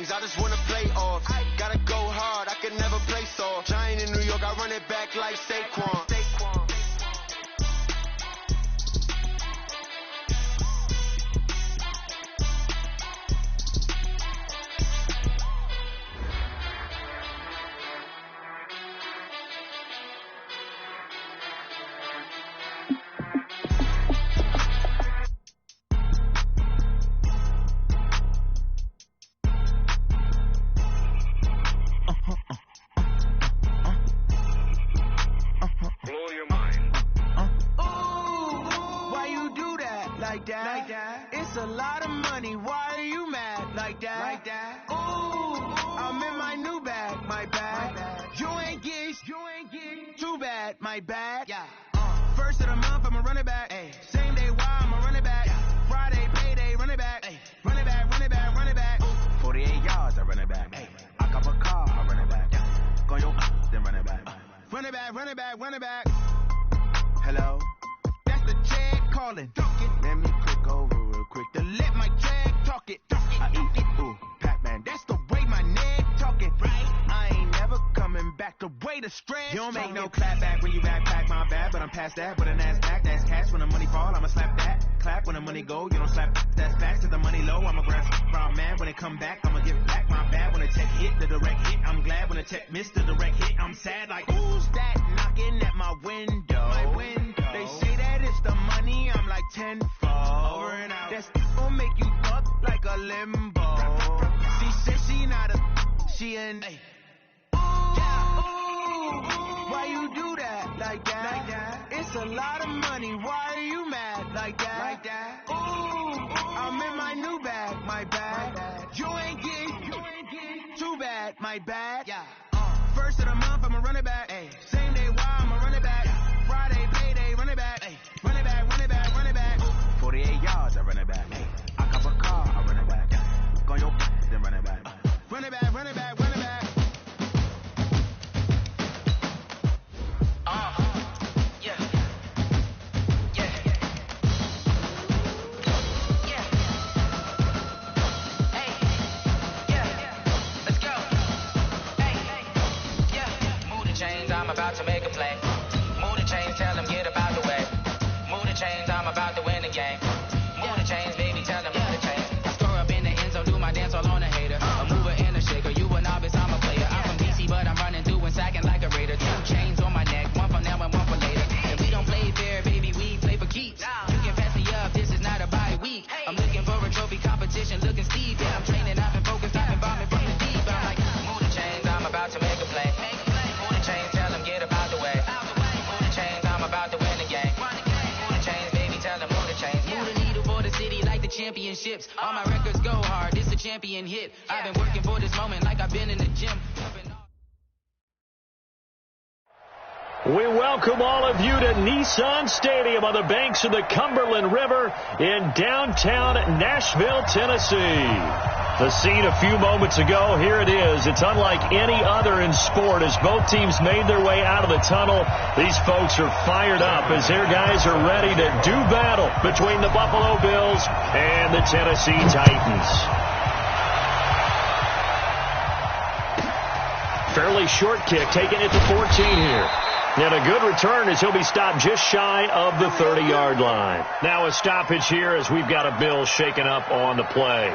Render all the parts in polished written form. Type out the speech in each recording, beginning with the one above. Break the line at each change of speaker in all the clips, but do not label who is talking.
rings, I just wanna play off. Gotta go hard, I can never play soft. Giant in New York, I run it back like Saquon. It's a lot of money, why are you mad like that? Ooh, I'm in my new bag, my bad. You ain't get too bad, my bad. Yeah. First of the month, I'ma run it back. Ay. Same day, why I'ma run it back. Yeah. Friday, payday, run it back. Ay. Run it back, run it back, run it back. Ooh. 48 yards, I run it back. Ay. I cop a car, I run it back. Yeah. Go yo, then run it back. Run it back, run it back, run it back. Hello? That's the check calling. Let me click over real quick to let my check talk it. I eat it, ooh, Pac-Man. That's the way my neck talking. Right? I ain't never coming back. The way the stress. You don't make no clap back when you backpack, my bad, but I'm past that. With an ass back, that's cash. When the money fall, I'ma slap that. Clap when the money go, you don't slap. That's fast to the money low. I'ma grab from man when it come back. I'ma give back my bad when the check hit the direct hit. I'm glad when the check missed the direct hit. I'm sad like who's that knocking at my window? My window. They say that it's the money. I'm like tenfold. Over and out. That's gonna make you fuck like a limbo. She said she not a, she an. Ay. Why you do that like that? It's a lot of money. Why are you mad like that? Ooh, I'm in my new bag, my bad. You ain't get too bad, my bad. Yeah. First of the month, I'ma run it back. Ay. Same day, why I'ma run it back. Yeah. Friday, payday, run it back. Ay. Run it back, run it back, run it back. 48 yards, I run it back. Ay. I cop a car, I run it back. Go yo, then run it back. Run it back, run it back, run it back.
I'm about to make a play. Move the chains, tell them get up out the way. Move the chains, I'm about to win the game. Move the chains, baby, tell them move the chains. I score up in the end zone, do my dance all on a hater. A mover and a shaker, you a novice, I'm a player. I'm from DC, but I'm running through and sacking like a raider. 2 chains on my neck, one for now and one for later. And we don't play fair, baby, we play for keeps. You can pass me up, this is not a bye week. I'm looking for a trophy competition, looking steep. Yeah, I'm training, I've been focused, I've been bombing from the deep. I'm like, move the chains, I'm about to make a play. Move the chains, tell them get up out the way. Move the chains, I'm about to win the game. Move the chains, baby, tell them move the chains. Move the needle for the city like the championships. All my records go hard, this a champion hit. I've been working for this moment like I've been in the gym.
We welcome all of you to Nissan Stadium on the banks of the Cumberland River in downtown Nashville, Tennessee. The scene a few moments ago, here it is. It's unlike any other in sport as both teams made their way out of the tunnel. These folks are fired up as their guys are ready to do battle between the Buffalo Bills and the Tennessee Titans. Fairly short kick, taking it to 14 here. And a good return as he'll be stopped just shy of the 30-yard line. Now a stoppage here as we've got a Bill shaken up on the play.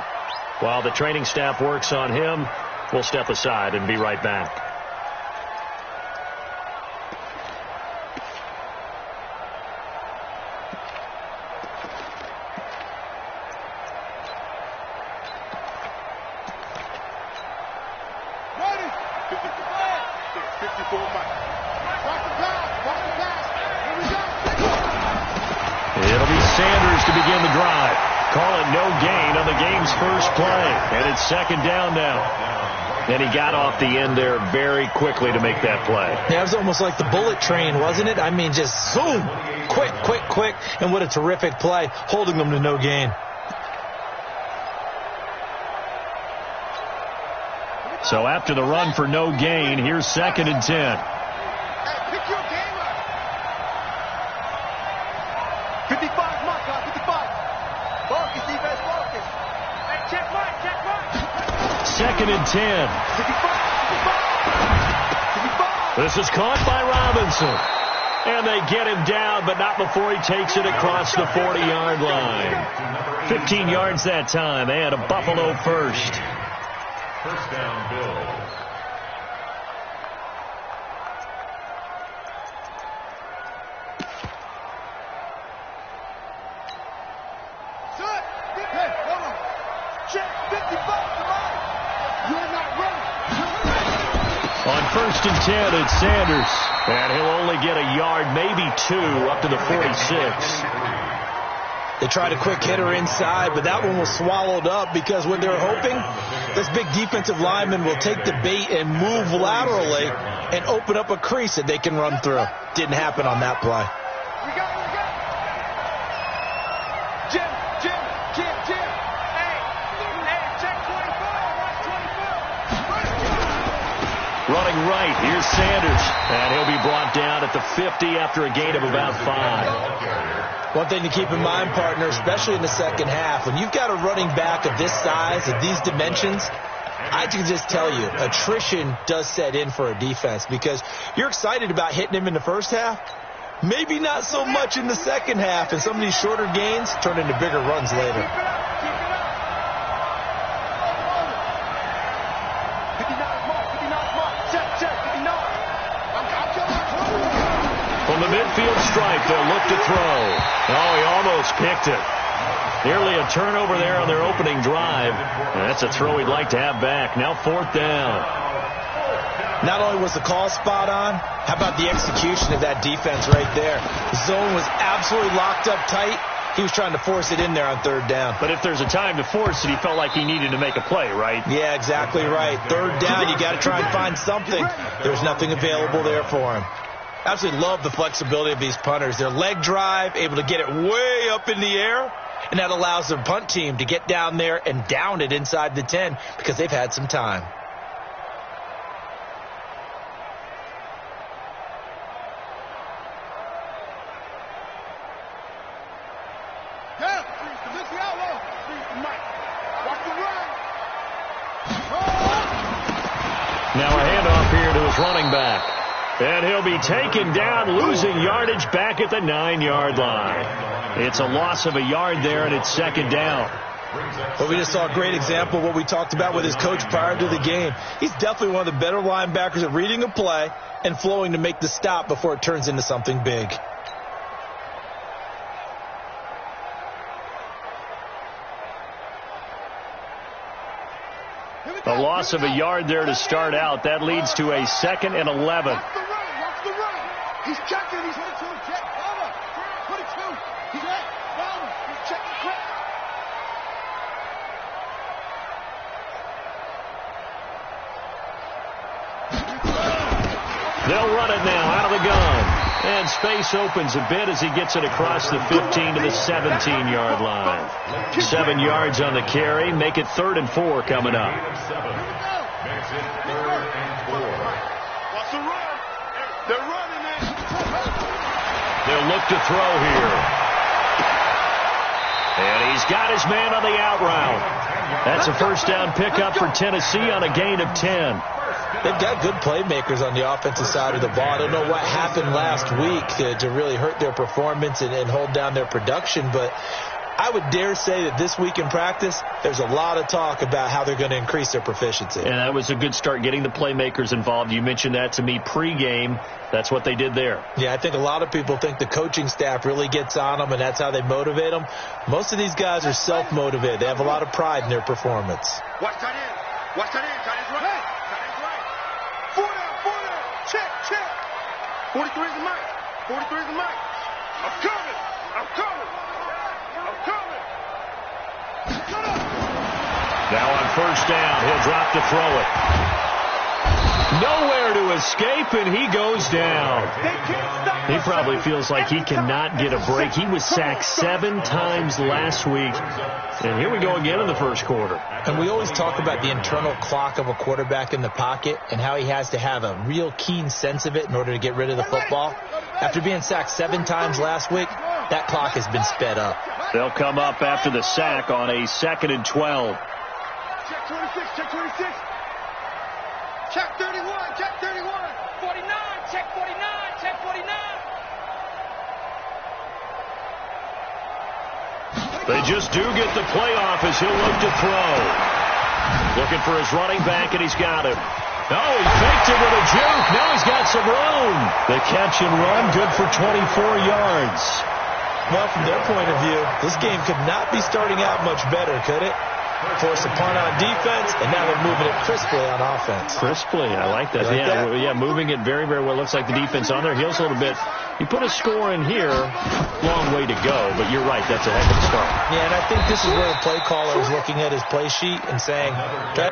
While the training staff works on him, we'll step aside and be right back. It'll be Sanders to begin the drive. Call it no gain on the game's first play. And it's second down now. And he got off the end there very quickly to make that play.
Yeah, it was almost like the bullet train, wasn't it? I mean, just boom, quick, quick, quick. And what a terrific play, holding them to no gain.
So after the run for no gain, here's 2nd and 10. 2nd and 10. This is caught by Robinson. And they get him down, but not before he takes it across the 40-yard line. 15 yards that time, and a Buffalo first.
First down, Bills.
On 1st and 10, it's Sanders. And he'll only get a yard, maybe 2, up to the 46.
They tried a quick hitter inside, but that one was swallowed up because what they're hoping, this big defensive lineman will take the bait and move laterally and open up a crease that they can run through. Didn't happen on that play.
Running right, here's Sanders. And he'll be brought down at the 50 after a gain of about 5.
One thing to keep in mind, partner, especially in the second half, when you've got a running back of this size, of these dimensions, I can just tell you, attrition does set in for a defense because you're excited about hitting him in the first half. Maybe not so much in the second half, and some of these shorter gains turn into bigger runs later.
From the midfield stripe, they'll look to throw. Oh, he almost picked it. Nearly a turnover there on their opening drive. And that's a throw he'd like to have back. Now 4th down.
Not only was the call spot on, how about the execution of that defense right there? The zone was absolutely locked up tight. He was trying to force it in there on 3rd down.
But if there's a time to force it, he felt like he needed to make a play, right?
Yeah, exactly right. 3rd down, you got to try and find something. There's nothing available there for him. Absolutely love the flexibility of these punters. Their leg drive, able to get it way up in the air, and that allows their punt team to get down there and down it inside the 10 because they've had some time.
Now a handoff here to his running back. And he'll be taken down, losing yardage back at the 9-yard line. It's a loss of a yard there, and it's 2nd down.
Well, we just saw a great example of what we talked about with his coach prior to the game. He's definitely one of the better linebackers at reading a play and flowing to make the stop before it turns into something big.
A loss of a yard there to start out. That leads to a 2nd and 11.
He's checking. He's hit 2. Check. Over. 22. He's hit. Down. He's checking quick.
They'll run it now out of the gun. And space opens a bit as he gets it across the 15 to the 17-yard line. 7 yards on the carry. Make it 3rd and 4 coming up. They'll look to throw here. And he's got his man on the out route. That's a 1st down pickup for Tennessee on a gain of 10.
They've got good playmakers on the offensive side of the ball. I don't know what happened last week to really hurt their performance and hold down their production, but I would dare say that this week in practice, there's a lot of talk about how they're going to increase their proficiency.
And that was a good start, getting the playmakers involved. You mentioned that to me pregame. That's what they did there.
Yeah, I think a lot of people think the coaching staff really gets on them, and that's how they motivate them. Most of these guys are self-motivated. They have a lot of pride in their performance.
Watch that in. Watch that in. Tight end's right. Tight end's right. 4 down. Check. 43 is the mic. 43 is the mic. I'm coming.
Now on 1st down, he'll drop to throw it. Nowhere to escape, and he goes down. He probably feels like he cannot get a break. He was sacked 7 times last week. And here we go again in the first quarter.
And we always talk about the internal clock of a quarterback in the pocket and how he has to have a real keen sense of it in order to get rid of the football. After being sacked 7 times last week, that clock has been sped up.
They'll come up after the sack on a 2nd and 12.
check 26, check 26. Check 31, check 31.
49, check 49, check 49.
They just do get the playoff as he'll look to throw. Looking for his running back, and he's got him. Oh, he faked it with a juke. Now he's got some room. The catch and run, good for 24 yards.
Well, from their point of view, this game could not be starting out much better, could it? Force a punt on defense, and now they're moving it crisply on offense.
Crisply, I like that. Yeah, moving it very, very well. Looks like the defense on their heels a little bit. You put a score in here, long way to go, but you're right, that's a heck of a start.
Yeah, and I think this is where the play caller is looking at his play sheet and saying, okay,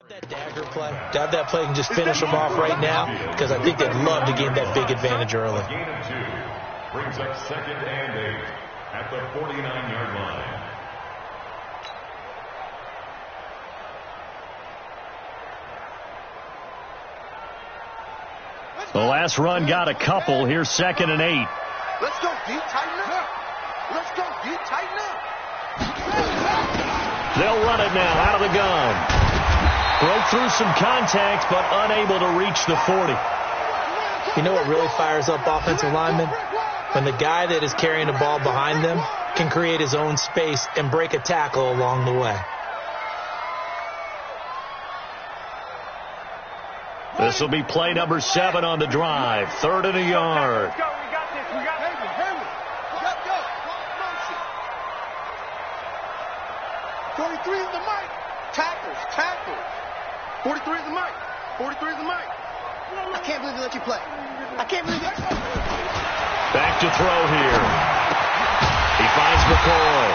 that dagger play, to have that play and just finish them off right now, because I think they'd love to gain that big advantage early.
Gain of 2 brings up 2nd and 8 at the 49-yard line.
The last run got a couple. Here's 2nd and 8.
Let's go, D. Tighten up. Let's go, D. Tighten up.
They'll run it now out of the gun. Broke through some contact, but unable to reach the 40.
You know what really fires up offensive linemen? When the guy that is carrying the ball behind them can create his own space and break a tackle along the way.
This will be play number 7 on the drive. 3rd and a yard.
We got this. We got this. Go. 43 is the mic. Tackles. 43 is the mic. 43 is the mic. I can't believe they let you play. I can't believe it.
Back to throw here. He finds McCoy.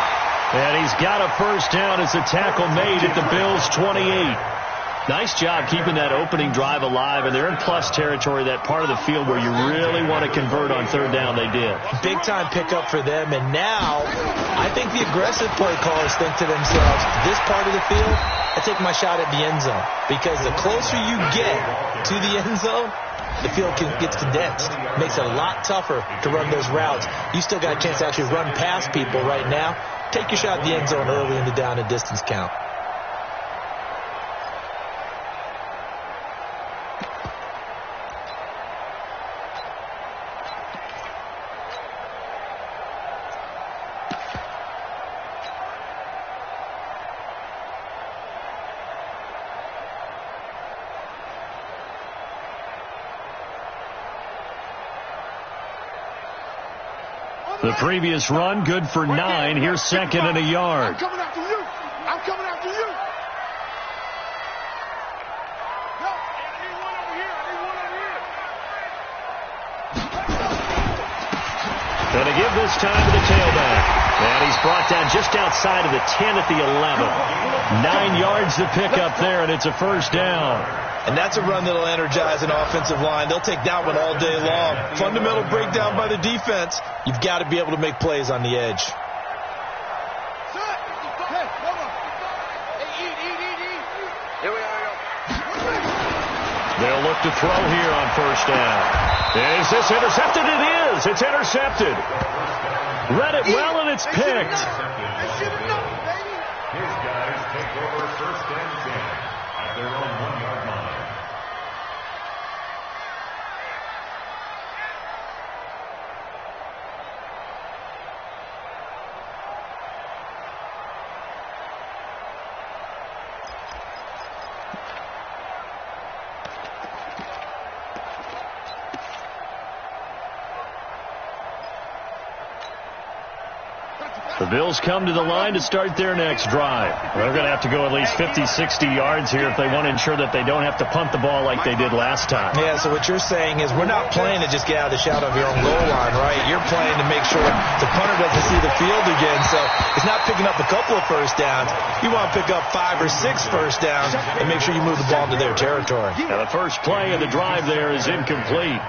And he's got a first down as the tackle made at the Bills' 28. Nice job keeping that opening drive alive, and they're in plus territory, that part of the field where you really want to convert on 3rd down. They did.
Big-time pickup for them, and now I think the aggressive play callers think to themselves, this part of the field, I take my shot at the end zone, because the closer you get to the end zone, the field gets condensed. It makes it a lot tougher to run those routes. You still got a chance to actually run past people right now. Take your shot at the end zone early in the down and distance count.
The previous run, good for 9. Here's 2nd and a yard.
I'm coming after you. I'm coming after you. No, I need one over here.
Going to give this time to the tailback. And he's brought down just outside of the 10 at the 11. 9 yards to pick up there, and it's a first down.
And that's a run that'll energize an offensive line. They'll take that one all day long. Fundamental breakdown by the defense. You've got to be able to make plays on the edge.
They'll look to throw here on first down. Is this intercepted? It is. It's intercepted. Read it well, and it's picked.
His guys take over 1st and 10 at their own 1-yard line.
The Bills come to the line to start their next drive. They're going to have to go at least 50, 60 yards here if they want to ensure that they don't have to punt the ball like they did last time.
Yeah, so what you're saying is we're not playing to just get out of the shadow of your own goal line, right? You're playing to make sure the punter doesn't see the field again. So it's not picking up a couple of first downs. You want to pick up 5 or 6 first downs and make sure you move the ball into their territory.
Now the first play of the drive there is incomplete.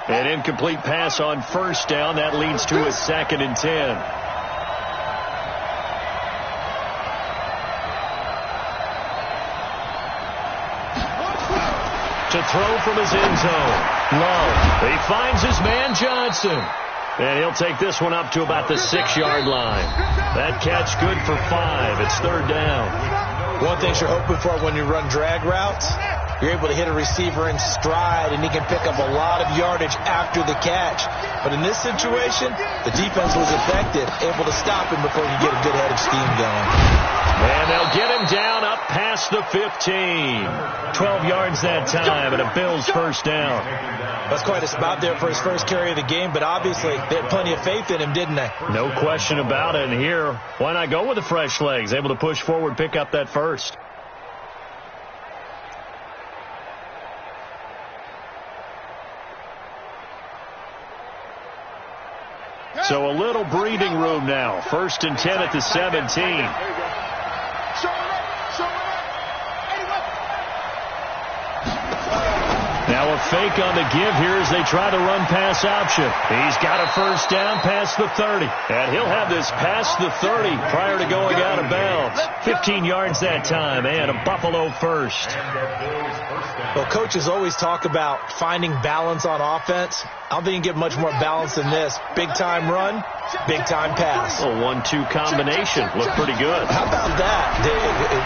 An incomplete pass on first down. That leads to a 2nd and 10. To throw from his end zone. Love. He finds his man Johnson. And he'll take this one up to about the 6-yard line. That catch good for 5. It's 3rd down.
One thing you're hoping for when you run drag routes, you're able to hit a receiver in stride, and he can pick up a lot of yardage after the catch. But in this situation, the defense was effective, able to stop him before you get a good head of steam going.
And they'll get him down up past the 15. 12 yards that time, and a Bills first down.
That's quite a spot there for his first carry of the game, but obviously they had plenty of faith in him, didn't they?
No question about it. And here, why not go with the fresh legs? Able to push forward, pick up that first. So a little breathing room now. 1st and 10 at the 17. Now a fake on the give here as they try the run pass option. He's got a first down past the 30. And he'll have this past the 30 prior to going out of bounds. 15 yards that time and a Buffalo first.
Well, coaches always talk about finding balance on offense. I don't think you can get much more balance than this. Big-time run, big-time pass.
A 1-2 combination. Looked pretty good.
How about that?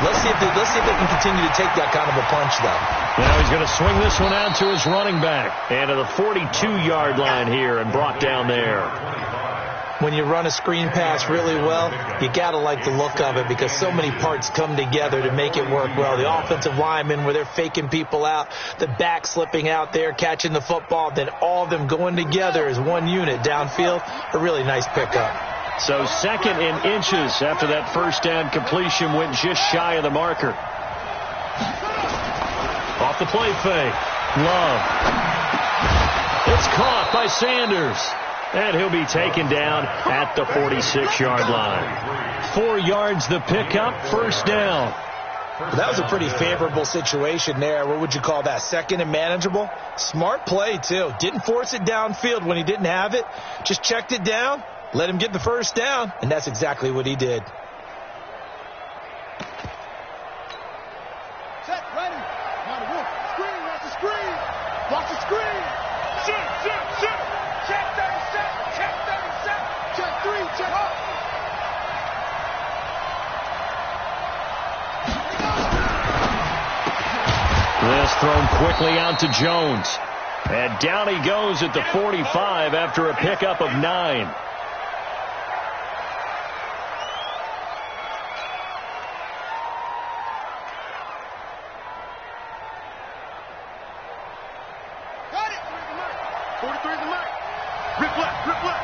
Let's see if they can continue to take that kind of a punch, though.
Now he's going to swing this one out to his running back. And to the 42-yard line here and brought down there.
When you run a screen pass really well, you got to like the look of it because so many parts come together to make it work well. The offensive linemen where they're faking people out, the back slipping out there, catching the football, then all of them going together as one unit downfield. A really nice pickup.
So 2nd and inches after that first down completion went just shy of the marker. Off the play fake. Love. It's caught by Sanders. And he'll be taken down at the 46-yard line. 4 yards the pickup, first down.
That was a pretty favorable situation there. What would you call that? 2nd and manageable? Smart play, too. Didn't force it downfield when he didn't have it. Just checked it down, let him get the first down, and that's exactly what he did.
Set, ready. Now the wolf. Screen, watch the screen. Watch the screen. Shoot. Check 37, check 37, check 3, check up.
This thrown quickly out to Jones. And down he goes at the 45 after a pickup of 9.
Got it. 43 is the mark. Rip left.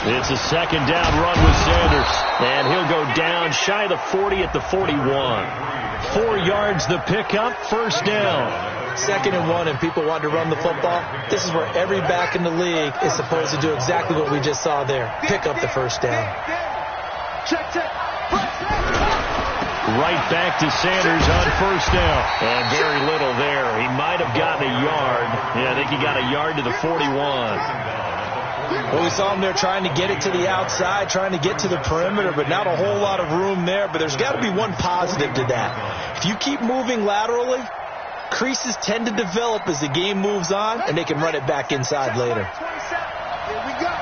It's a 2nd down run with Sanders. And he'll go down shy of the 40 at the 41. 4 yards the pickup, first down.
2nd and 1 and people want to run the football. This is where every back in the league is supposed to do exactly what we just saw there. Pick up the first down.
Check.
Right back to Sanders on first down. And very little there. He might have gotten a yard. Yeah, I think he got a yard to the 41.
Well, we saw him there trying to get it to the outside, trying to get to the perimeter, but not a whole lot of room there. But there's got to be one positive to that. If you keep moving laterally, creases tend to develop as the game moves on, and they can run it back inside later.
Here we go.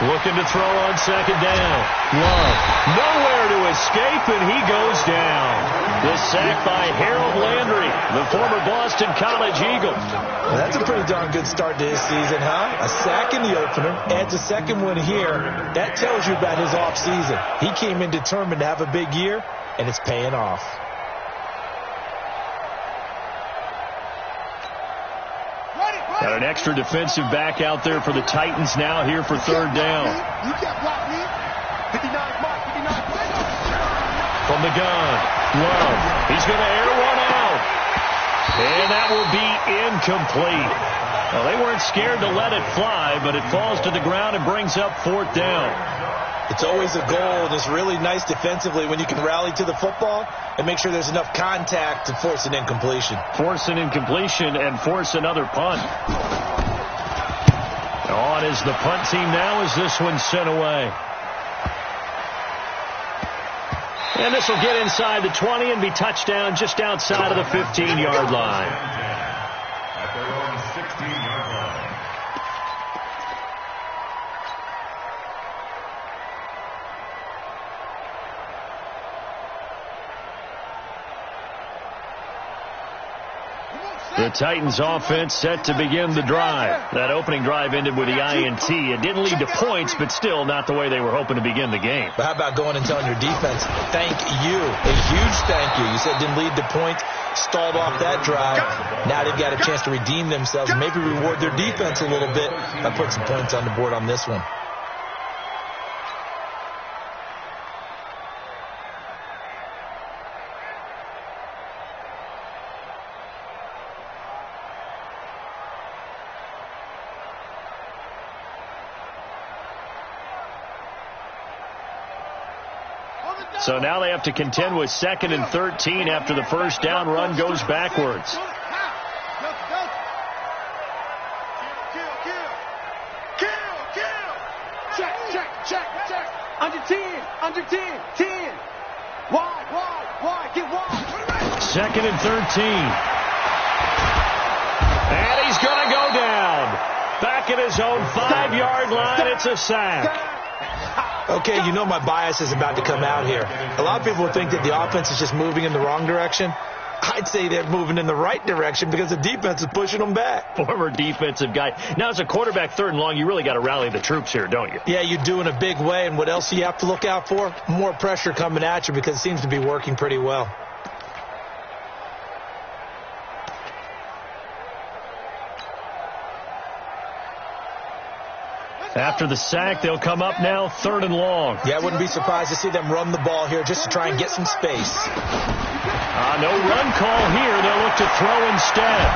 Looking to throw on second down. Love. Nowhere to escape, and he goes down. The sack by Harold Landry, the former Boston College Eagle.
Well, that's a pretty darn good start to his season, huh? A sack in the opener, adds a second one here. That tells you about his offseason. He came in determined to have a big year, and it's paying off.
Got an extra defensive back out there for the Titans now here for third down. From the gun, Love. He's going to air one out. And that will be incomplete. Well, they weren't scared to let it fly, but it falls to the ground and brings up fourth down.
It's always a goal, and it's really nice defensively when you can rally to the football and make sure there's enough contact to force an incompletion.
Force an incompletion and force another punt. On is the punt team now as this one's sent away. And this will get inside the 20 and be touchdown just outside of the 15-yard line.
At their own 16-yard line.
The Titans offense set to begin the drive. That opening drive ended with the INT. It didn't lead to points, but still not the way they were hoping to begin the game.
But how about going and telling your defense, thank you, a huge thank you. You said it didn't lead to points, stalled off that drive. Now they've got a chance to redeem themselves and maybe reward their defense a little bit by putting some points on the board on this one.
So now they have to contend with 2nd and 13 after the first down run goes backwards.
Check. Under 10. 10. Wide. Get wide.
2nd and 13. And he's going to go down. Back at his own 5-yard line. It's a sack.
Okay, you know my bias is about to come out here. A lot of people think that the offense is just moving in the wrong direction. I'd say they're moving in the right direction because the defense is pushing them back.
Former defensive guy. Now, as a quarterback, 3rd and long, you really got to rally the troops here, don't you?
Yeah, you do in a big way. And what else do you have to look out for? More pressure coming at you because it seems to be working pretty well.
After the sack, they'll come up now 3rd and long.
Yeah, I wouldn't be surprised to see them run the ball here just to try and get some space.
No run call here. They'll look to throw instead.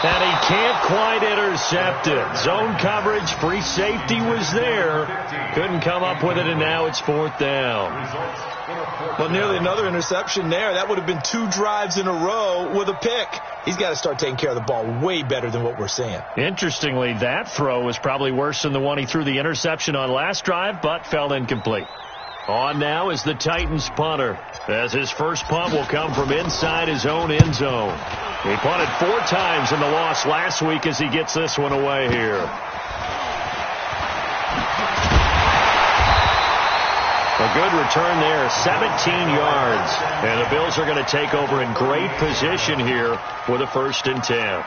And he can't quite intercept it. Zone coverage, free safety was there. Couldn't come up with it, and now it's 4th down.
Well, nearly another interception there. That would have been 2 drives in a row with a pick. He's got to start taking care of the ball way better than what we're seeing.
Interestingly, that throw was probably worse than the one he threw the interception on last drive, but fell incomplete. On now is the Titans punter, as his first punt will come from inside his own end zone. He punted 4 times in the loss last week as he gets this one away here. A good return there, 17 yards. And the Bills are going to take over in great position here with a 1st and 10.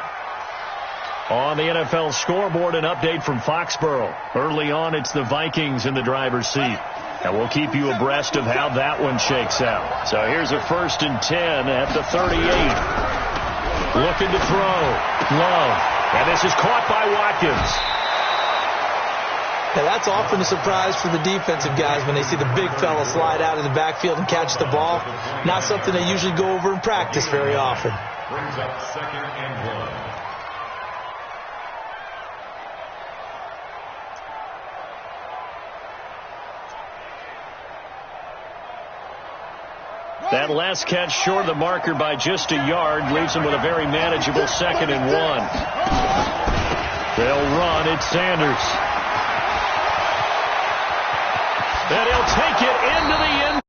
On the NFL scoreboard, an update from Foxborough. Early on, it's the Vikings in the driver's seat. And we'll keep you abreast of how that one shakes out. So here's a 1st and 10 at the 38. Looking to throw. Love. And this is caught by Watkins.
Now, that's often a surprise for the defensive guys when they see the big fella slide out of the backfield and catch the ball. Not something they usually go over in practice very often.
Brings up 2nd and 1.
That last catch short of the marker by just a yard leaves them with a very manageable 2nd and 1. They'll run. It's Sanders. And he'll take it into the end.